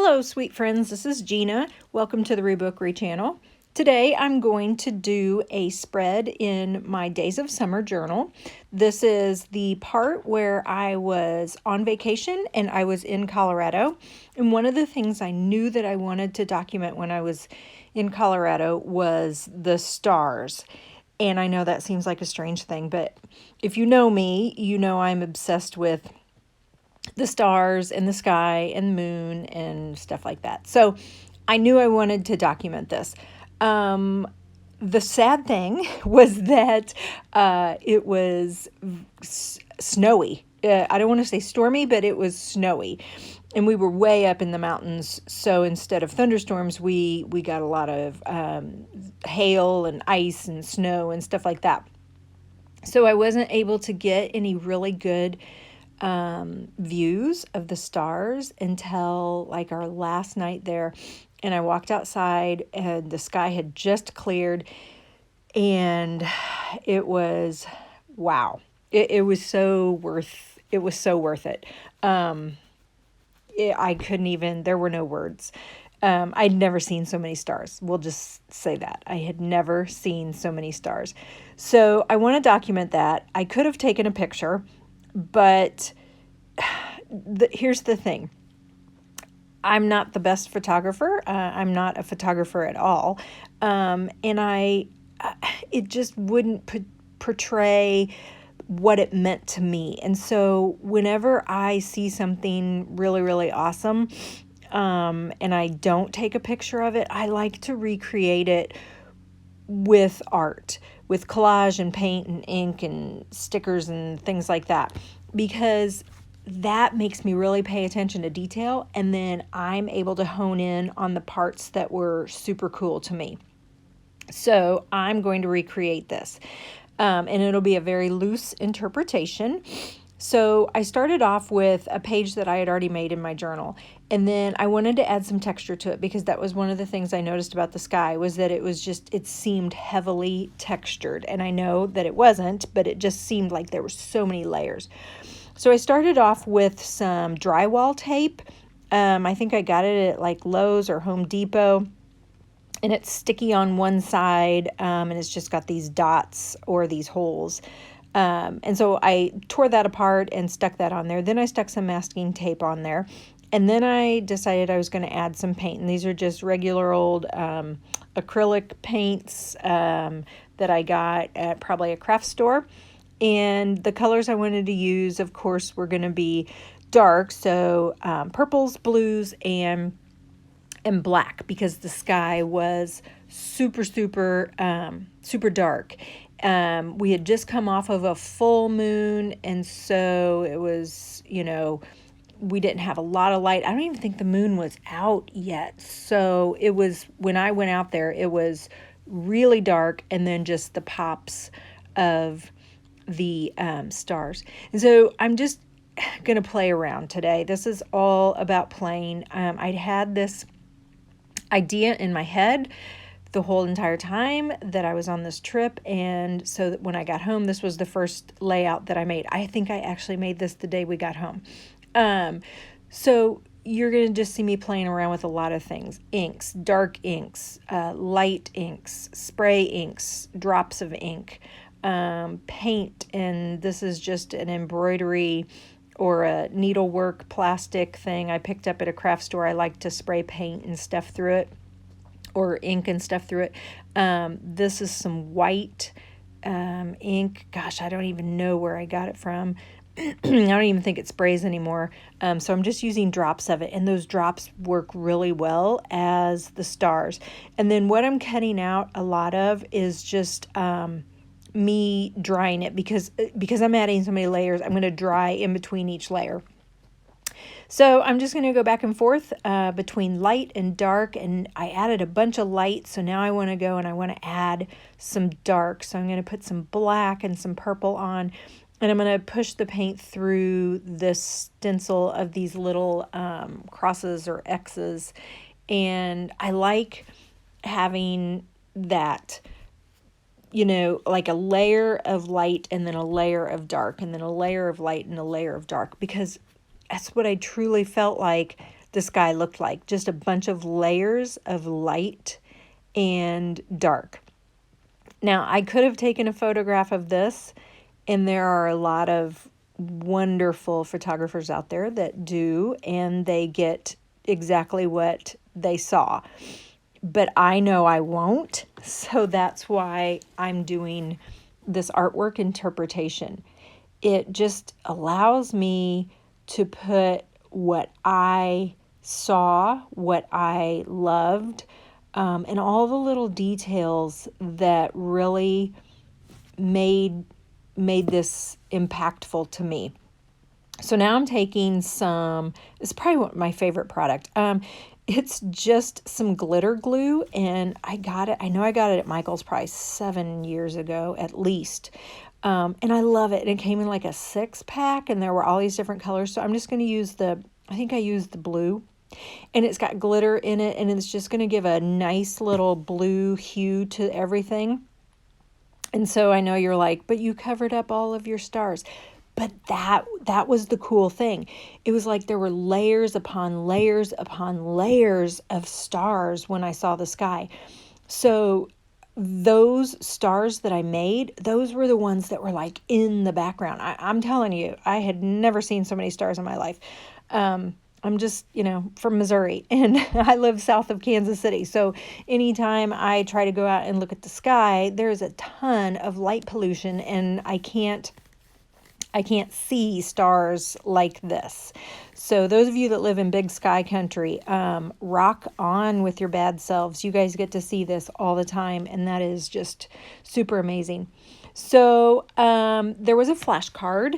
Hello, sweet friends. This is Gina. Welcome to the TheReBookery channel. Today, I'm going to do a spread in my Days of Summer journal. This is the part where I was on vacation and I was in Colorado. And one of the things I knew that I wanted to document when I was in Colorado was the stars. And I know that seems like a strange thing, but if you know me, you know I'm obsessed with the stars and the sky and the moon and stuff like that. So I knew I wanted to document this. The sad thing was that it was snowy. I don't want to say stormy, but it was snowy. And we were way up in the mountains. So instead of thunderstorms, we got a lot of hail and ice and snow and stuff like that. So I wasn't able to get any really good views of the stars until like our last night there. And I walked outside and the sky had just cleared and it was, wow. It was so worth it. I couldn't even, there were no words. I'd never seen so many stars. We'll just say that. I had never seen so many stars. So I want to document that. I could have taken a picture, but here's the thing. I'm not the best photographer. I'm not a photographer at all. And it just wouldn't portray what it meant to me. And so whenever I see something really, really awesome, and I don't take a picture of it, I like to recreate it with art, with collage and paint and ink and stickers and things like that, because that makes me really pay attention to detail, and then I'm able to hone in on the parts that were super cool to me. So I'm going to recreate this, and it'll be a very loose interpretation. So I started off with a page that I had already made in my journal, and then I wanted to add some texture to it because that was one of the things I noticed about the sky was that it seemed heavily textured, and I know that it wasn't, but it just seemed like there were so many layers. So I started off with some drywall tape. I think I got it at like Lowe's or Home Depot. And it's sticky on one side, and it's just got these dots or these holes. And so I tore that apart and stuck that on there. Then I stuck some masking tape on there. And then I decided I was going to add some paint. And these are just regular old acrylic paints that I got at probably a craft store. And the colors I wanted to use, of course, were going to be dark. So purples, blues, and black, because the sky was super dark. We had just come off of a full moon, and so it was, we didn't have a lot of light. I don't even think the moon was out yet. So it was, when I went out there, it was really dark, and then just the pops of the stars. And so I'm just going to play around today. This is all about playing. I'd had this idea in my head the whole entire time that I was on this trip, and so that when I got home, this was the first layout that I made. I think I actually made this the day we got home. So you're going to just see me playing around with a lot of things. Inks, dark inks, light inks, spray inks, drops of ink, paint, and this is just an embroidery or a needlework plastic thing I picked up at a craft store. I like to spray paint and stuff through it, or ink and stuff through it. This is some white ink. Gosh, I don't even know where I got it from. I don't even think it sprays anymore. So I'm just using drops of it, and those drops work really well as the stars. And then what I'm cutting out a lot of is just me drying it, because I'm adding so many layers, I'm going to dry in between each layer. So I'm just going to go back and forth between light and dark, and I added a bunch of light, so now I want to go and I want to add some dark. So I'm going to put some black and some purple on, and I'm going to push the paint through this stencil of these little crosses or X's, and I like having that, like a layer of light and then a layer of dark and then a layer of light and a layer of dark, because that's what I truly felt like the sky looked like. Just a bunch of layers of light and dark. Now, I could have taken a photograph of this, and there are a lot of wonderful photographers out there that do, and they get exactly what they saw. But I know I won't, so that's why I'm doing this artwork interpretation. It just allows me to put what I saw, what I loved, and all the little details that really made this impactful to me. So now I'm taking some, it's probably my favorite product. It's just some glitter glue, and I know I got it at Michael's probably 7 years ago at least. And I love it. And it came in like a 6-pack, and there were all these different colors. So I'm just going to use I think I used the blue, and it's got glitter in it, and it's just going to give a nice little blue hue to everything. And so I know you're like, but you covered up all of your stars. But that was the cool thing. It was like there were layers upon layers upon layers of stars when I saw the sky. So those stars that I made, those were the ones that were like in the background. I'm telling you, I had never seen so many stars in my life. I'm just, from Missouri, and I live south of Kansas City. So anytime I try to go out and look at the sky, there's a ton of light pollution, and I can't see stars like this. So those of you that live in big sky country, rock on with your bad selves. You guys get to see this all the time, and that is just super amazing. So there was a flashcard,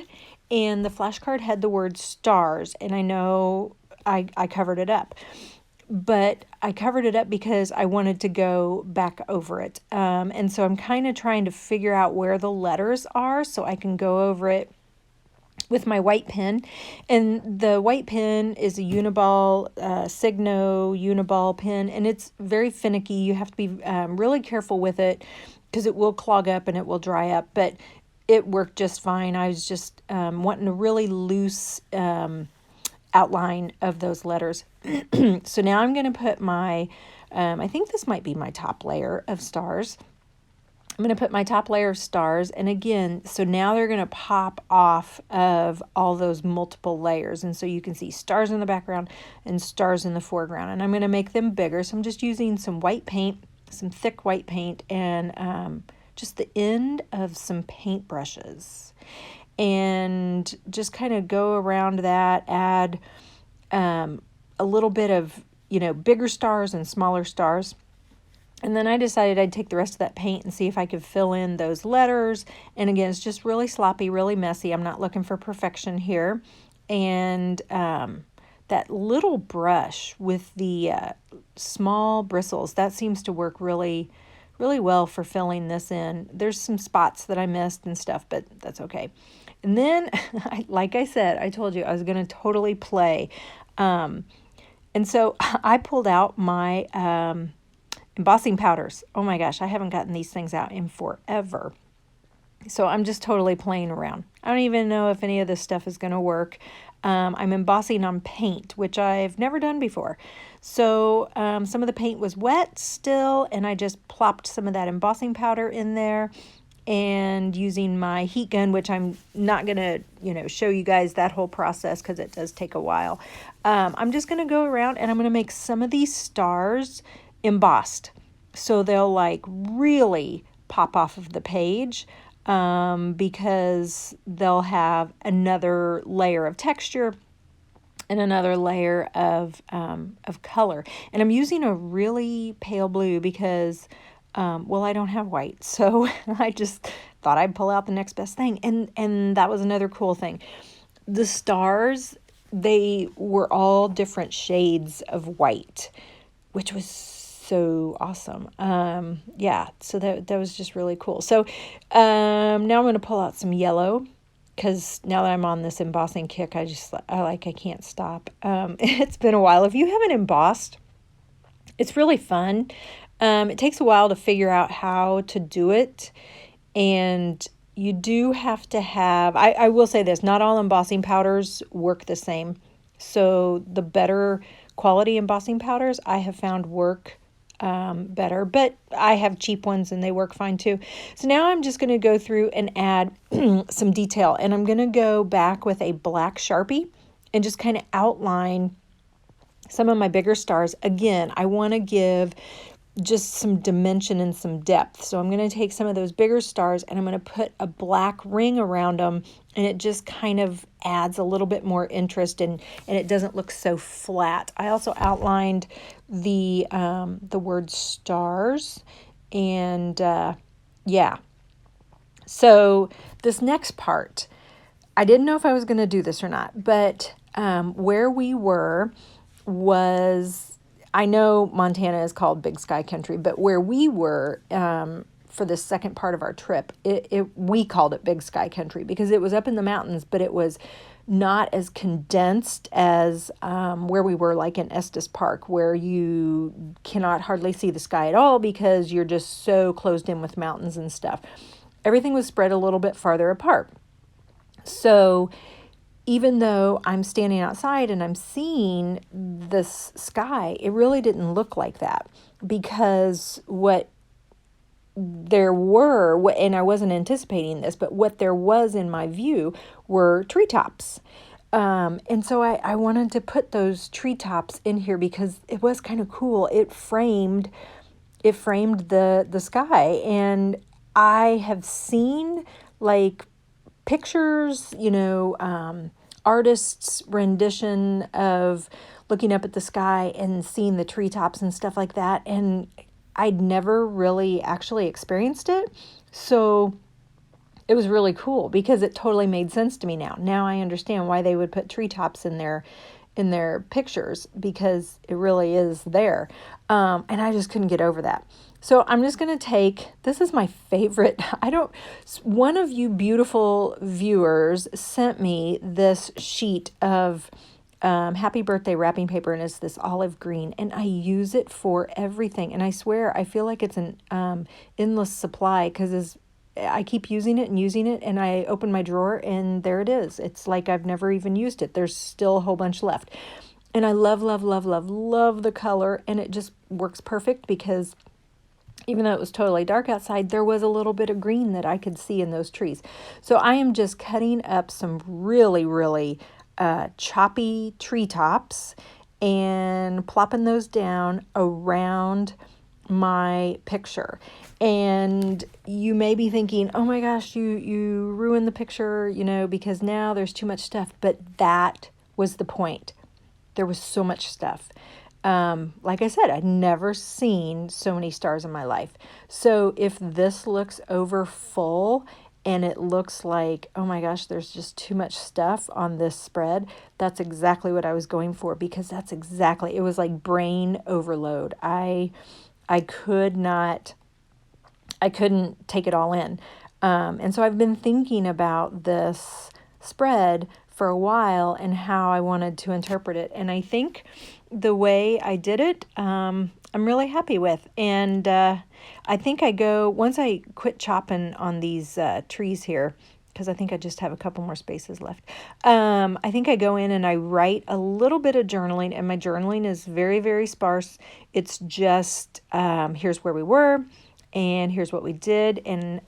and the flashcard had the word stars, and I know I covered it up. But I covered it up because I wanted to go back over it. And so I'm kind of trying to figure out where the letters are so I can go over it with my white pen. And the white pen is a Uniball, Signo Uniball pen, and it's very finicky. You have to be really careful with it because it will clog up and it will dry up, but it worked just fine. I was just wanting a really loose outline of those letters. So now I'm going to put my, I think this might be my top layer of stars. I'm going to put my top layer of stars, and again, so now they're going to pop off of all those multiple layers, and so you can see stars in the background and stars in the foreground, and I'm going to make them bigger. So I'm just using some white paint, some thick white paint, and just the end of some paint brushes, and just kind of go around that, add a little bit of, bigger stars and smaller stars. And then I decided I'd take the rest of that paint and see if I could fill in those letters. And again, it's just really sloppy, really messy. I'm not looking for perfection here. And that little brush with the small bristles, that seems to work really, really well for filling this in. There's some spots that I missed and stuff, but that's okay. And then, like I said, I told you I was going to totally play. And so I pulled out my embossing powders. Oh my gosh, I haven't gotten these things out in forever. So I'm just totally playing around. I don't even know if any of this stuff is going to work. I'm embossing on paint, which I've never done before. So some of the paint was wet still, and I just plopped some of that embossing powder in there, and using my heat gun, which I'm not going to, show you guys that whole process because it does take a while. I'm just going to go around and I'm going to make some of these stars embossed, so they'll like really pop off of the page, because they'll have another layer of texture and another layer of color. And I'm using a really pale blue because I don't have white, so I just thought I'd pull out the next best thing. And that was another cool thing. The stars, they were all different shades of white, which was so awesome. So that was just really cool. So now I'm going to pull out some yellow, because now that I'm on this embossing kick, I can't stop. It's been a while. If you haven't embossed, it's really fun. It takes a while to figure out how to do it, and you do have to have, I will say this, not all embossing powders work the same. So the better quality embossing powders I have found work better, but I have cheap ones and they work fine too. So now I'm just going to go through and add some detail, and I'm going to go back with a black Sharpie and just kind of outline some of my bigger stars. Again, I want to give just some dimension and some depth. So I'm going to take some of those bigger stars and I'm going to put a black ring around them, and it just kind of adds a little bit more interest, and it doesn't look so flat. I also outlined the word stars, and yeah. So this next part, I didn't know if I was going to do this or not, but where we were was, I know Montana is called Big Sky Country, but where we were for the second part of our trip, we called it Big Sky Country because it was up in the mountains, but it was not as condensed as where we were, like in Estes Park, where you cannot hardly see the sky at all because you're just so closed in with mountains and stuff. Everything was spread a little bit farther apart. So even though I'm standing outside and I'm seeing this sky, it really didn't look like that, because what there were, and I wasn't anticipating this, but what there was in my view were treetops. And so I wanted to put those treetops in here because it was kind of cool. It framed the sky, and I have seen like pictures, artists' rendition of looking up at the sky and seeing the treetops and stuff like that. And I'd never really actually experienced it. So it was really cool because it totally made sense to me now. Now I understand why they would put treetops in their pictures, because it really is there. And I just couldn't get over that. So I'm just going to take, this is my favorite. One of you beautiful viewers sent me this sheet of happy birthday wrapping paper, and it's this olive green, and I use it for everything. And I swear, I feel like it's an endless supply, because I keep using it, and I open my drawer and there it is. It's like I've never even used it. There's still a whole bunch left. And I love, love, love, love, love the color, and it just works perfect because even though it was totally dark outside, there was a little bit of green that I could see in those trees. So I am just cutting up some really, really choppy treetops and plopping those down around my picture. And you may be thinking, oh my gosh, you ruined the picture, because now there's too much stuff. But that was the point. There was so much stuff. Like I said, I'd never seen so many stars in my life. So if this looks over full and it looks like, oh my gosh, there's just too much stuff on this spread, that's exactly what I was going for, because it was like brain overload. I couldn't take it all in. And so I've been thinking about this spread for a while and how I wanted to interpret it. And I think the way I did it, I'm really happy with. And I think once I quit chopping on these trees here, because I think I just have a couple more spaces left, I think I go in and I write a little bit of journaling, and my journaling is very, very sparse. It's just, here's where we were, and here's what we did. And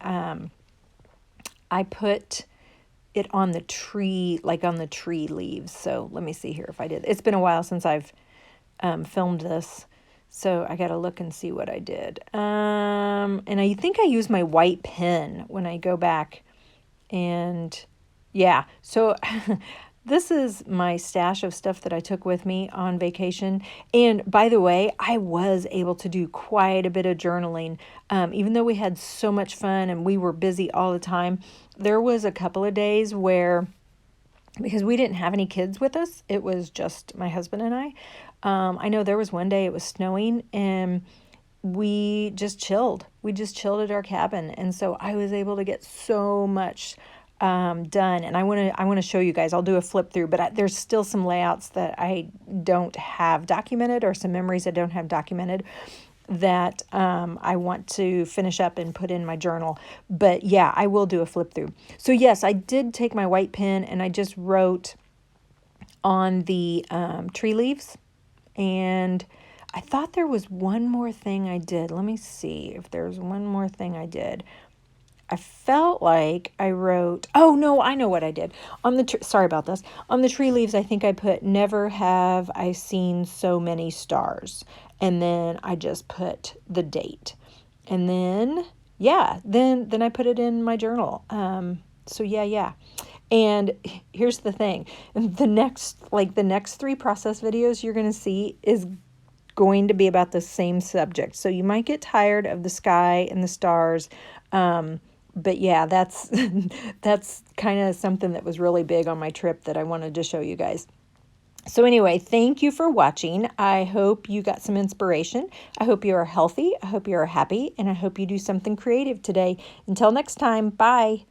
I put it on the tree, like on the tree leaves. So let me see here if I did. It's been a while since I've filmed this, so I got to look and see what I did. And I think I used my white pen when I go back. And yeah, so this is my stash of stuff that I took with me on vacation. And by the way, I was able to do quite a bit of journaling. Even though we had so much fun and we were busy all the time, there was a couple of days where, because we didn't have any kids with us, it was just my husband and I. I know there was one day it was snowing and we just chilled. We just chilled at our cabin. And so I was able to get so much done. And I want to show you guys. I'll do a flip through, but there's still some layouts that I don't have documented, or some memories I don't have documented, that I want to finish up and put in my journal. But yeah, I will do a flip through. So yes, I did take my white pen and I just wrote on the tree leaves And I thought there was one more thing I did. Let me see if there's one more thing I did. I felt like I wrote, oh no, I know what I did. On the sorry about this. On the tree leaves, I think I put never have I seen so many stars. And then I just put the date. And then then I put it in my journal. So yeah. And here's the thing. The next 3 process videos you're going to see is going to be about the same subject. So you might get tired of the sky and the stars. But yeah, that's that's kind of something that was really big on my trip that I wanted to show you guys. So anyway, thank you for watching. I hope you got some inspiration. I hope you are healthy. I hope you are happy. And I hope you do something creative today. Until next time, bye.